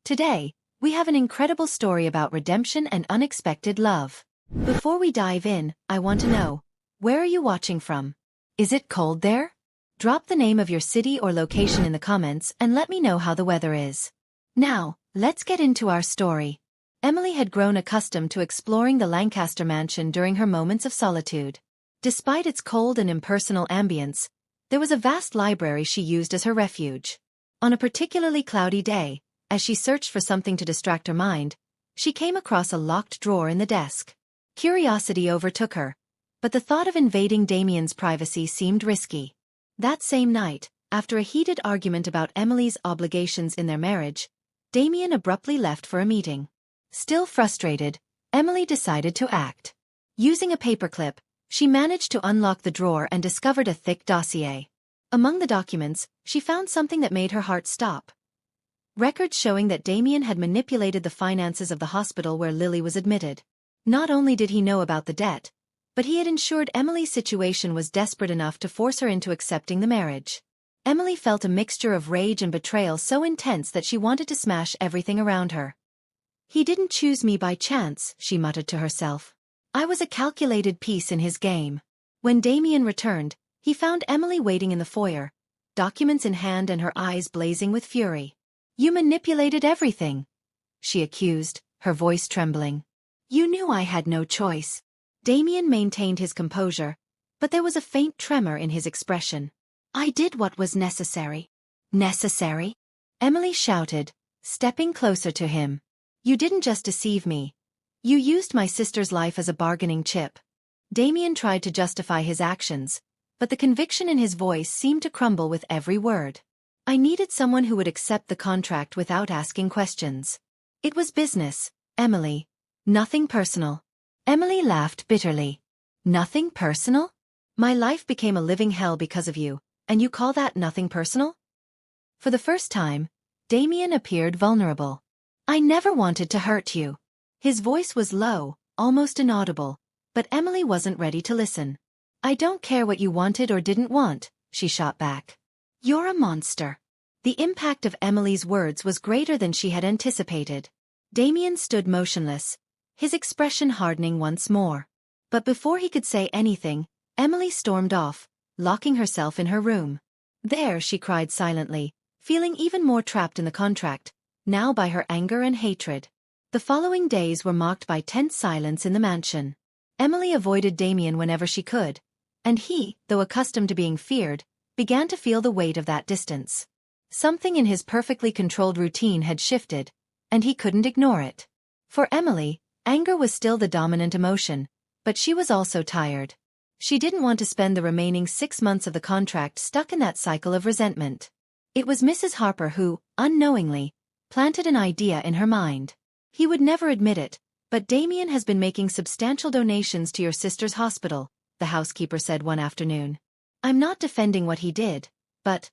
Today, we have an incredible story about redemption and unexpected love. Before we dive in, I want to know, where are you watching from? Is it cold there? Drop the name of your city or location in the comments and let me know how the weather is. Now, let's get into our story. Emily had grown accustomed to exploring the Lancaster mansion during her moments of solitude. Despite its cold and impersonal ambience, there was a vast library she used as her refuge. On a particularly cloudy day, as she searched for something to distract her mind, she came across a locked drawer in the desk. Curiosity overtook her, but the thought of invading Damien's privacy seemed risky. That same night, after a heated argument about Emily's obligations in their marriage, Damien abruptly left for a meeting. Still frustrated, Emily decided to act. Using a paperclip, she managed to unlock the drawer and discovered a thick dossier. Among the documents, she found something that made her heart stop. Records showing that Damien had manipulated the finances of the hospital where Lily was admitted. Not only did he know about the debt, but he had ensured Emily's situation was desperate enough to force her into accepting the marriage. Emily felt a mixture of rage and betrayal so intense that she wanted to smash everything around her. "He didn't choose me by chance," she muttered to herself. "I was a calculated piece in his game." When Damien returned, he found Emily waiting in the foyer, documents in hand and her eyes blazing with fury. "You manipulated everything," she accused, her voice trembling. "You knew I had no choice." Damien maintained his composure, but there was a faint tremor in his expression. "I did what was necessary." "Necessary?" Emily shouted, stepping closer to him. "You didn't just deceive me. You used my sister's life as a bargaining chip." Damien tried to justify his actions, but the conviction in his voice seemed to crumble with every word. "I needed someone who would accept the contract without asking questions. It was business, Emily. Nothing personal." Emily laughed bitterly. "Nothing personal? My life became a living hell because of you, and you call that nothing personal?" For the first time, Damien appeared vulnerable. "I never wanted to hurt you." His voice was low, almost inaudible, but Emily wasn't ready to listen. "I don't care what you wanted or didn't want," she shot back. "You're a monster." The impact of Emily's words was greater than she had anticipated. Damien stood motionless, his expression hardening once more. But before he could say anything, Emily stormed off, locking herself in her room. There she cried silently, feeling even more trapped in the contract, now by her anger and hatred. The following days were marked by tense silence in the mansion. Emily avoided Damien whenever she could, and he, though accustomed to being feared, began to feel the weight of that distance. Something in his perfectly controlled routine had shifted, and he couldn't ignore it. For Emily, anger was still the dominant emotion, but she was also tired. She didn't want to spend the remaining 6 months of the contract stuck in that cycle of resentment. It was Mrs. Harper who, unknowingly, planted an idea in her mind. He would never admit it, but Damien has been making substantial donations to your sister's hospital, the housekeeper said one afternoon. "I'm not defending what he did, but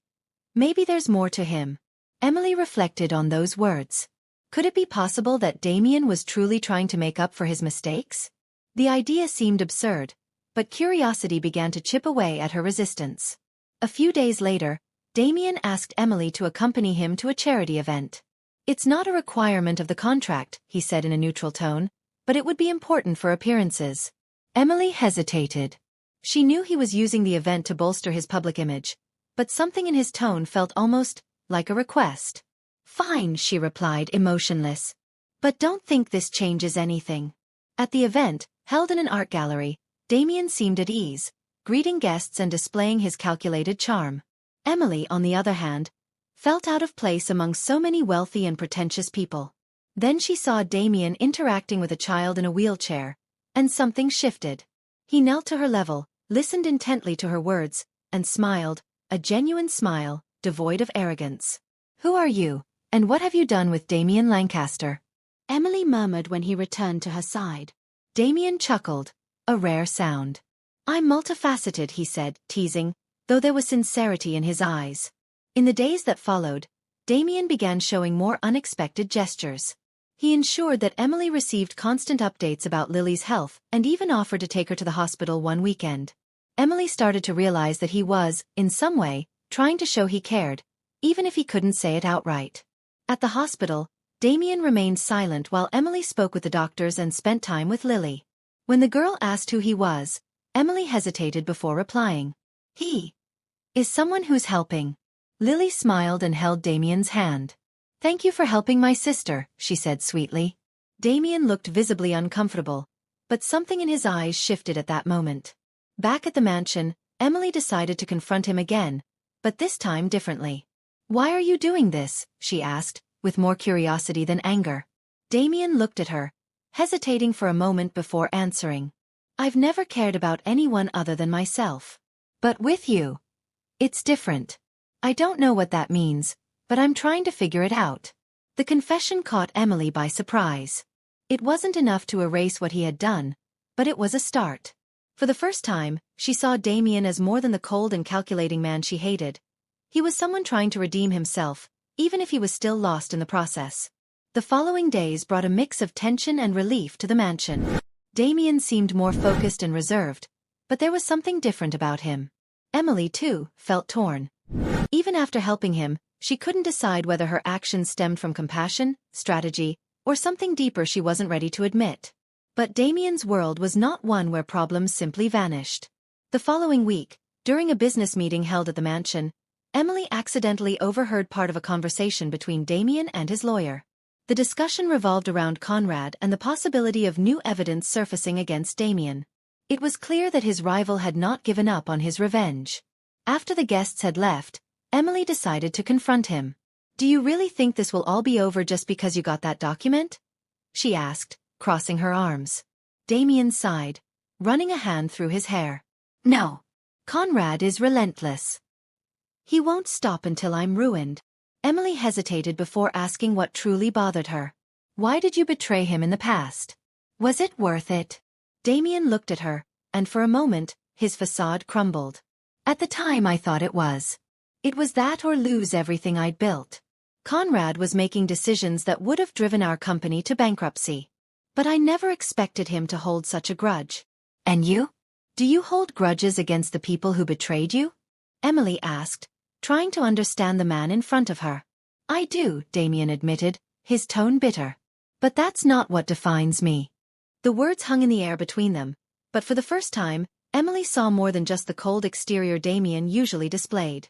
maybe there's more to him." Emily reflected on those words. Could it be possible that Damien was truly trying to make up for his mistakes? The idea seemed absurd, but curiosity began to chip away at her resistance. A few days later, Damien asked Emily to accompany him to a charity event. "It's not a requirement of the contract," he said in a neutral tone, "but it would be important for appearances." Emily hesitated. She knew he was using the event to bolster his public image, but something in his tone felt almost like a request. "Fine," she replied, emotionless. "But don't think this changes anything." At the event, held in an art gallery, Damien seemed at ease, greeting guests and displaying his calculated charm. Emily, on the other hand, felt out of place among so many wealthy and pretentious people. Then she saw Damien interacting with a child in a wheelchair, and something shifted. He knelt to her level, listened intently to her words, and smiled, a genuine smile, devoid of arrogance. "Who are you, and what have you done with Damien Lancaster?" Emily murmured when he returned to her side. Damien chuckled, a rare sound. "I'm multifaceted," he said, teasing, though there was sincerity in his eyes. In the days that followed, Damien began showing more unexpected gestures. He ensured that Emily received constant updates about Lily's health and even offered to take her to the hospital one weekend. Emily started to realize that he was, in some way, trying to show he cared, even if he couldn't say it outright. At the hospital, Damien remained silent while Emily spoke with the doctors and spent time with Lily. When the girl asked who he was, Emily hesitated before replying. He is someone who's helping. Lily smiled and held Damien's hand. Thank you for helping my sister, she said sweetly. Damien looked visibly uncomfortable, but something in his eyes shifted at that moment. Back at the mansion, Emily decided to confront him again, but this time differently. Why are you doing this? She asked, with more curiosity than anger. Damien looked at her, hesitating for a moment before answering. I've never cared about anyone other than myself. But with you, it's different. I don't know what that means, but I'm trying to figure it out. The confession caught Emily by surprise. It wasn't enough to erase what he had done, but it was a start. For the first time, she saw Damien as more than the cold and calculating man she hated. He was someone trying to redeem himself, even if he was still lost in the process. The following days brought a mix of tension and relief to the mansion. Damien seemed more focused and reserved, but there was something different about him. Emily, too, felt torn. Even after helping him, she couldn't decide whether her actions stemmed from compassion, strategy, or something deeper she wasn't ready to admit. But Damien's world was not one where problems simply vanished. The following week, during a business meeting held at the mansion, Emily accidentally overheard part of a conversation between Damien and his lawyer. The discussion revolved around Conrad and the possibility of new evidence surfacing against Damien. It was clear that his rival had not given up on his revenge. After the guests had left, Emily decided to confront him. Do you really think this will all be over just because you got that document? She asked, crossing her arms. Damien sighed, running a hand through his hair. No. Conrad is relentless. He won't stop until I'm ruined. Emily hesitated before asking what truly bothered her. Why did you betray him in the past? Was it worth it? Damien looked at her, and for a moment, his facade crumbled. At the time I thought it was. It was that or lose everything I'd built. Conrad was making decisions that would have driven our company to bankruptcy. But I never expected him to hold such a grudge. And you? Do you hold grudges against the people who betrayed you? Emily asked, trying to understand the man in front of her. I do, Damien admitted, his tone bitter. But that's not what defines me. The words hung in the air between them, but for the first time, Emily saw more than just the cold exterior Damien usually displayed.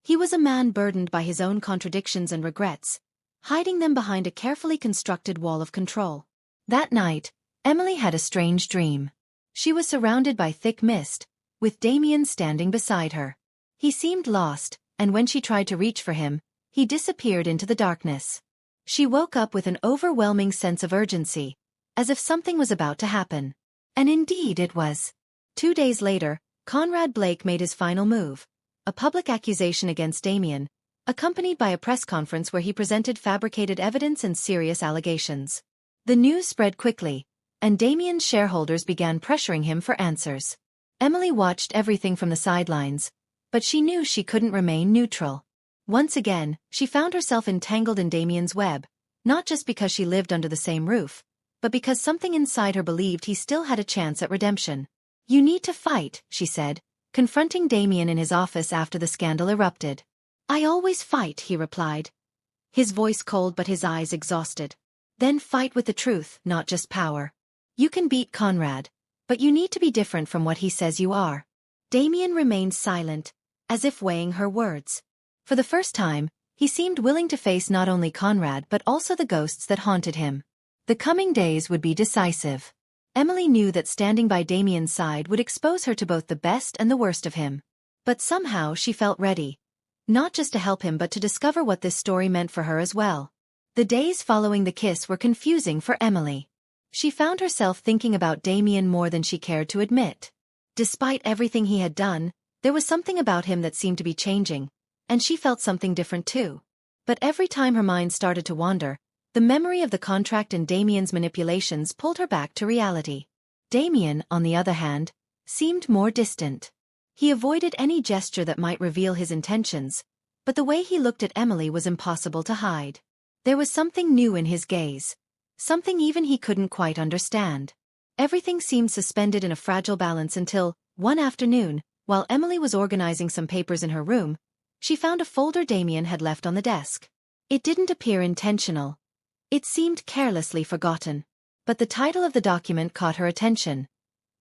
He was a man burdened by his own contradictions and regrets, hiding them behind a carefully constructed wall of control. That night, Emily had a strange dream. She was surrounded by thick mist, with Damien standing beside her. He seemed lost, and when she tried to reach for him, he disappeared into the darkness. She woke up with an overwhelming sense of urgency, as if something was about to happen. And indeed it was. 2 days later, Conrad Blake made his final move, a public accusation against Damien, accompanied by a press conference where he presented fabricated evidence and serious allegations. The news spread quickly, and Damien's shareholders began pressuring him for answers. Emily watched everything from the sidelines, but she knew she couldn't remain neutral. Once again, she found herself entangled in Damien's web, not just because she lived under the same roof, but because something inside her believed he still had a chance at redemption. You need to fight, she said, confronting Damien in his office after the scandal erupted. I always fight, he replied, his voice cold but his eyes exhausted. Then fight with the truth, not just power. You can beat Conrad, but you need to be different from what he says you are. Damien remained silent, as if weighing her words. For the first time, he seemed willing to face not only Conrad but also the ghosts that haunted him. The coming days would be decisive. Emily knew that standing by Damien's side would expose her to both the best and the worst of him. But somehow she felt ready. Not just to help him but to discover what this story meant for her as well. The days following the kiss were confusing for Emily. She found herself thinking about Damien more than she cared to admit. Despite everything he had done, there was something about him that seemed to be changing, and she felt something different too. But every time her mind started to wander, the memory of the contract and Damien's manipulations pulled her back to reality. Damien, on the other hand, seemed more distant. He avoided any gesture that might reveal his intentions, but the way he looked at Emily was impossible to hide. There was something new in his gaze, something even he couldn't quite understand. Everything seemed suspended in a fragile balance until, one afternoon, while Emily was organizing some papers in her room, she found a folder Damien had left on the desk. It didn't appear intentional, It seemed carelessly forgotten. But the title of the document caught her attention.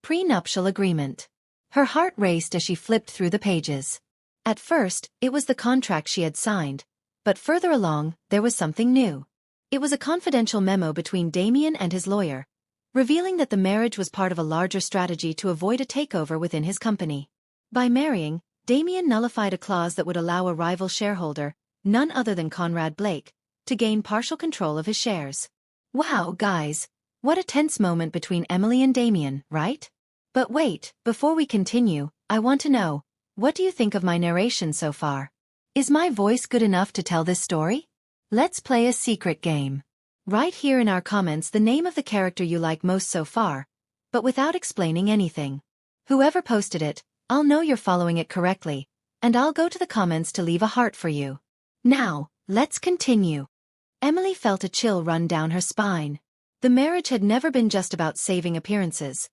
Prenuptial Agreement. Her heart raced as she flipped through the pages. At first, it was the contract she had signed, but further along, there was something new. It was a confidential memo between Damien and his lawyer, revealing that the marriage was part of a larger strategy to avoid a takeover within his company. By marrying, Damien nullified a clause that would allow a rival shareholder, none other than Conrad Blake, to gain partial control of his shares. Wow, guys, what a tense moment between Emily and Damien, right? But wait, before we continue, I want to know, what do you think of my narration so far? Is my voice good enough to tell this story? Let's play a secret game. Write here in our comments the name of the character you like most so far, but without explaining anything. Whoever posted it, I'll know you're following it correctly, and I'll go to the comments to leave a heart for you. Now, let's continue. Emily felt a chill run down her spine. The marriage had never been just about saving appearances.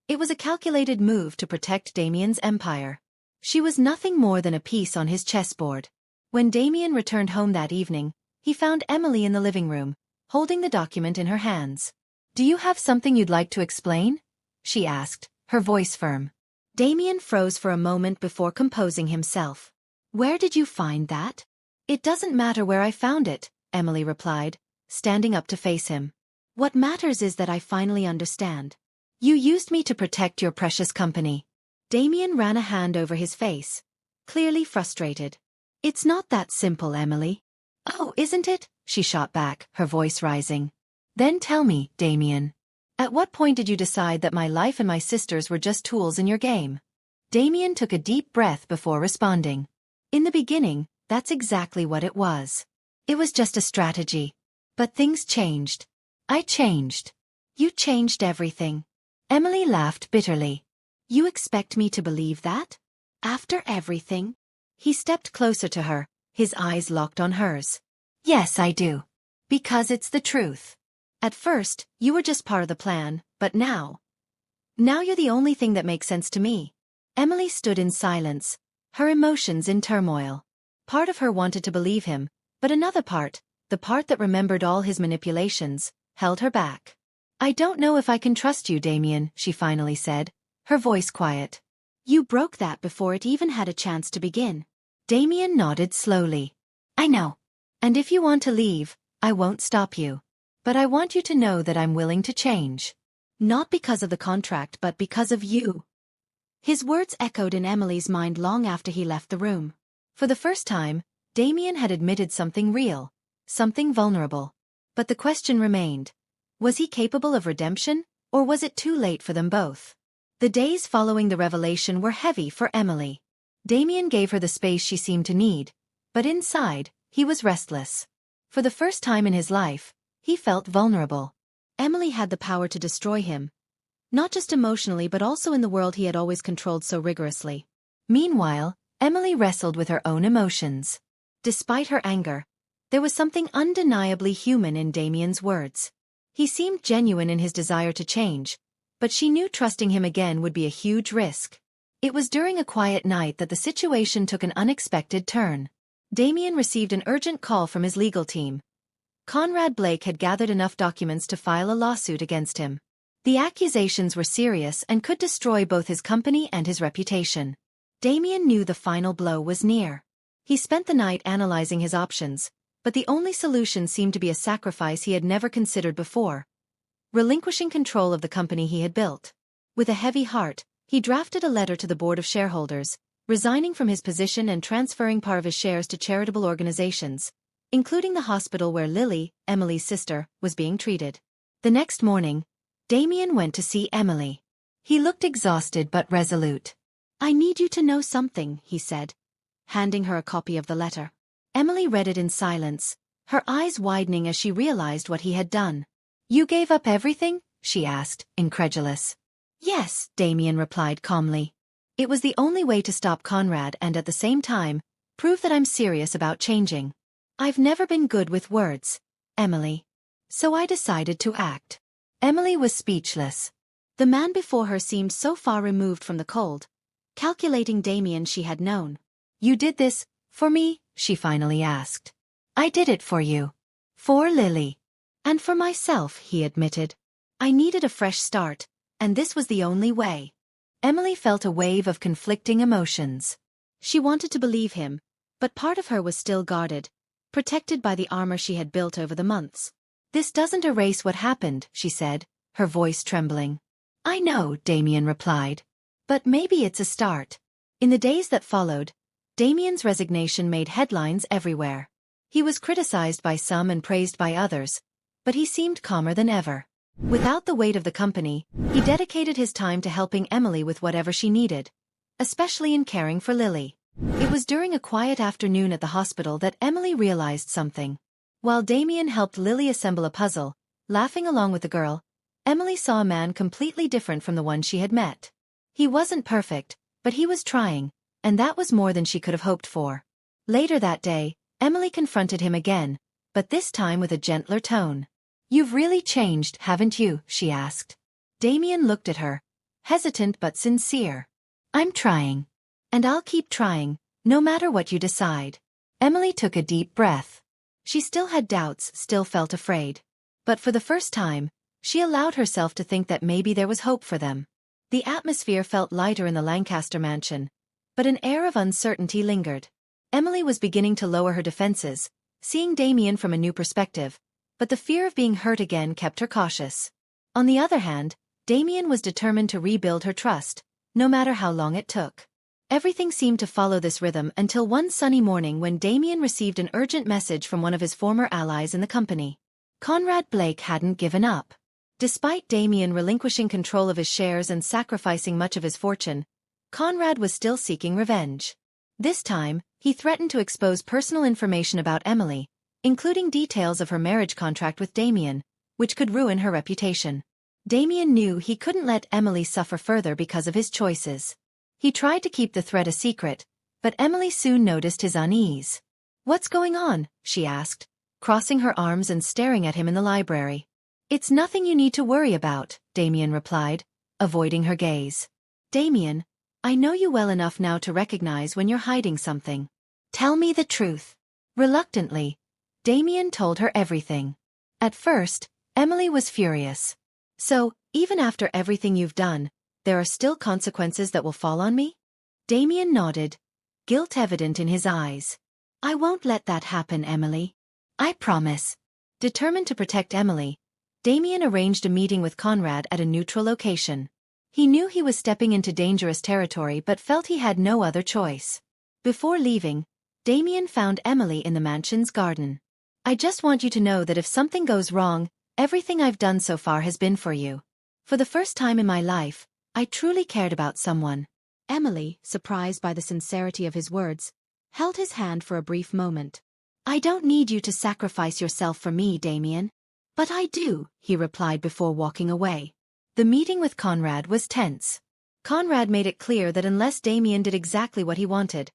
It was a calculated move to protect Damien's empire. She was nothing more than a piece on his chessboard. When Damien returned home that evening, he found Emily in the living room, holding the document in her hands. "Do you have something you'd like to explain?" she asked, her voice firm. Damien froze for a moment before composing himself. "Where did you find that?" "It doesn't matter where I found it," Emily replied, standing up to face him. "What matters is that I finally understand. You used me to protect your precious company." Damien ran a hand over his face, clearly frustrated. "It's not that simple, Emily." "Oh, isn't it?" she shot back, her voice rising. "Then tell me, Damien. At what point did you decide that my life and my sister's were just tools in your game?" Damien took a deep breath before responding. "In the beginning, that's exactly what it was. It was just a strategy. But things changed. I changed. You changed everything." Emily laughed bitterly. "You expect me to believe that? After everything?" He stepped closer to her, his eyes locked on hers. "Yes, I do. Because it's the truth. At first, you were just part of the plan, but now you're the only thing that makes sense to me." Emily stood in silence, her emotions in turmoil. Part of her wanted to believe him, but another part, the part that remembered all his manipulations, held her back. "I don't know if I can trust you, Damien," she finally said, her voice quiet. "You broke that before it even had a chance to begin." Damien nodded slowly. "I know. And if you want to leave, I won't stop you. But I want you to know that I'm willing to change. Not because of the contract but because of you." His words echoed in Emily's mind long after he left the room. For the first time, Damien had admitted something real, something vulnerable. But the question remained. Was he capable of redemption, or was it too late for them both? The days following the revelation were heavy for Emily. Damien gave her the space she seemed to need, but inside, he was restless. For the first time in his life, he felt vulnerable. Emily had the power to destroy him, not just emotionally but also in the world he had always controlled so rigorously. Meanwhile, Emily wrestled with her own emotions. Despite her anger, there was something undeniably human in Damien's words. He seemed genuine in his desire to change, but she knew trusting him again would be a huge risk. It was during a quiet night that the situation took an unexpected turn. Damien received an urgent call from his legal team. Conrad Blake had gathered enough documents to file a lawsuit against him. The accusations were serious and could destroy both his company and his reputation. Damien knew the final blow was near. He spent the night analyzing his options, but the only solution seemed to be a sacrifice he had never considered before: relinquishing control of the company he had built. With a heavy heart, he drafted a letter to the board of shareholders, resigning from his position and transferring part of his shares to charitable organizations, including the hospital where Lily, Emily's sister, was being treated. The next morning, Damien went to see Emily. He looked exhausted but resolute. "I need you to know something," he said, handing her a copy of the letter. Emily read it in silence, her eyes widening as she realized what he had done. "You gave up everything?" she asked, incredulous. "Yes," Damien replied calmly. "It was the only way to stop Conrad and at the same time, prove that I'm serious about changing. I've never been good with words, Emily. So I decided to act." Emily was speechless. The man before her seemed so far removed from the cold, calculating Damien she had known. "You did this for me?" she finally asked. "I did it for you. For Lily." And for myself, he admitted. I needed a fresh start, and this was the only way. Emily felt a wave of conflicting emotions. She wanted to believe him, but part of her was still guarded, protected by the armor she had built over the months. This doesn't erase what happened, she said, her voice trembling. I know, Damien replied. But maybe it's a start. In the days that followed, Damien's resignation made headlines everywhere. He was criticized by some and praised by others, but he seemed calmer than ever. Without the weight of the company, he dedicated his time to helping Emily with whatever she needed, especially in caring for Lily. It was during a quiet afternoon at the hospital that Emily realized something. While Damien helped Lily assemble a puzzle, laughing along with the girl, Emily saw a man completely different from the one she had met. He wasn't perfect, but he was trying, and that was more than she could have hoped for. Later that day, Emily confronted him again, but this time with a gentler tone. You've really changed, haven't you? She asked. Damien looked at her, hesitant but sincere. I'm trying. And I'll keep trying, no matter what you decide. Emily took a deep breath. She still had doubts, still felt afraid. But for the first time, she allowed herself to think that maybe there was hope for them. The atmosphere felt lighter in the Lancaster mansion, but an air of uncertainty lingered. Emily was beginning to lower her defenses, seeing Damien from a new perspective, but the fear of being hurt again kept her cautious. On the other hand, Damien was determined to rebuild her trust, no matter how long it took. Everything seemed to follow this rhythm until one sunny morning when Damien received an urgent message from one of his former allies in the company. Conrad Blake hadn't given up. Despite Damien relinquishing control of his shares and sacrificing much of his fortune, Conrad was still seeking revenge. This time, he threatened to expose personal information about Emily, including details of her marriage contract with Damien, which could ruin her reputation. Damien knew he couldn't let Emily suffer further because of his choices. He tried to keep the threat a secret, but Emily soon noticed his unease. What's going on? She asked, crossing her arms and staring at him in the library. It's nothing you need to worry about, Damien replied, avoiding her gaze. Damien, I know you well enough now to recognize when you're hiding something. Tell me the truth. Reluctantly, Damien told her everything. At first, Emily was furious. So, even after everything you've done, there are still consequences that will fall on me? Damien nodded, guilt evident in his eyes. I won't let that happen, Emily. I promise. Determined to protect Emily, Damien arranged a meeting with Conrad at a neutral location. He knew he was stepping into dangerous territory but felt he had no other choice. Before leaving, Damien found Emily in the mansion's garden. I just want you to know that if something goes wrong, everything I've done so far has been for you. For the first time in my life, I truly cared about someone. Emily, surprised by the sincerity of his words, held his hand for a brief moment. I don't need you to sacrifice yourself for me, Damien. But I do, he replied before walking away. The meeting with Conrad was tense. Conrad made it clear that unless Damien did exactly what he wanted,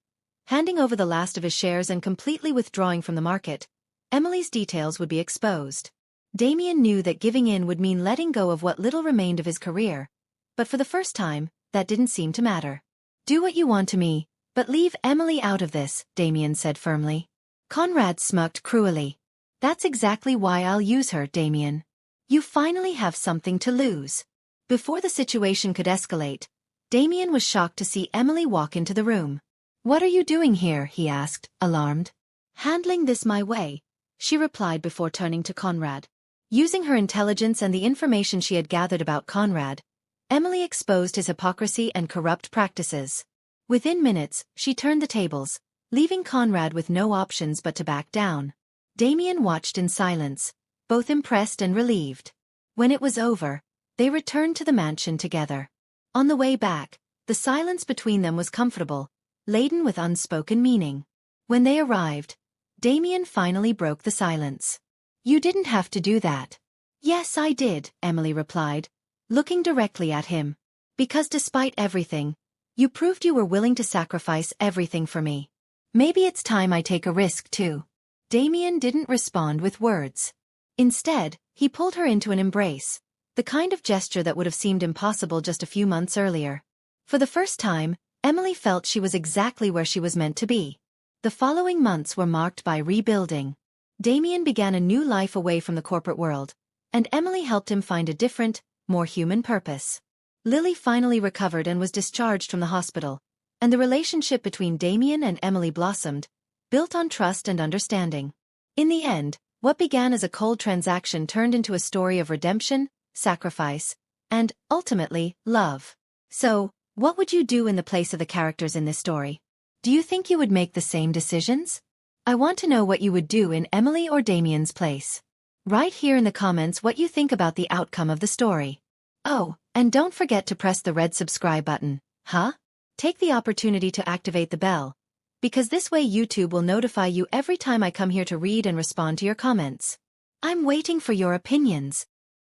handing over the last of his shares and completely withdrawing from the market, Emily's details would be exposed. Damien knew that giving in would mean letting go of what little remained of his career, but for the first time, that didn't seem to matter. Do what you want to me, but leave Emily out of this, Damien said firmly. Conrad smirked cruelly. That's exactly why I'll use her, Damien. You finally have something to lose. Before the situation could escalate, Damien was shocked to see Emily walk into the room. What are you doing here? He asked, alarmed. Handling this my way, she replied before turning to Conrad. Using her intelligence and the information she had gathered about Conrad, Emily exposed his hypocrisy and corrupt practices. Within minutes, she turned the tables, leaving Conrad with no options but to back down. Damien watched in silence, both impressed and relieved. When it was over, they returned to the mansion together. On the way back, the silence between them was comfortable, laden with unspoken meaning. When they arrived, Damien finally broke the silence. You didn't have to do that. Yes, I did, Emily replied, looking directly at him. Because despite everything, you proved you were willing to sacrifice everything for me. Maybe it's time I take a risk too. Damien didn't respond with words. Instead, he pulled her into an embrace, the kind of gesture that would have seemed impossible just a few months earlier. For the first time, Emily felt she was exactly where she was meant to be. The following months were marked by rebuilding. Damien began a new life away from the corporate world, and Emily helped him find a different, more human purpose. Lily finally recovered and was discharged from the hospital, and the relationship between Damien and Emily blossomed, built on trust and understanding. In the end, what began as a cold transaction turned into a story of redemption, sacrifice, and, ultimately, love. So, what would you do in the place of the characters in this story? Do you think you would make the same decisions? I want to know what you would do in Emily or Damien's place. Write here in the comments what you think about the outcome of the story. Oh, and don't forget to press the red subscribe button, huh? Take the opportunity to activate the bell, because this way YouTube will notify you every time I come here to read and respond to your comments. I'm waiting for your opinions.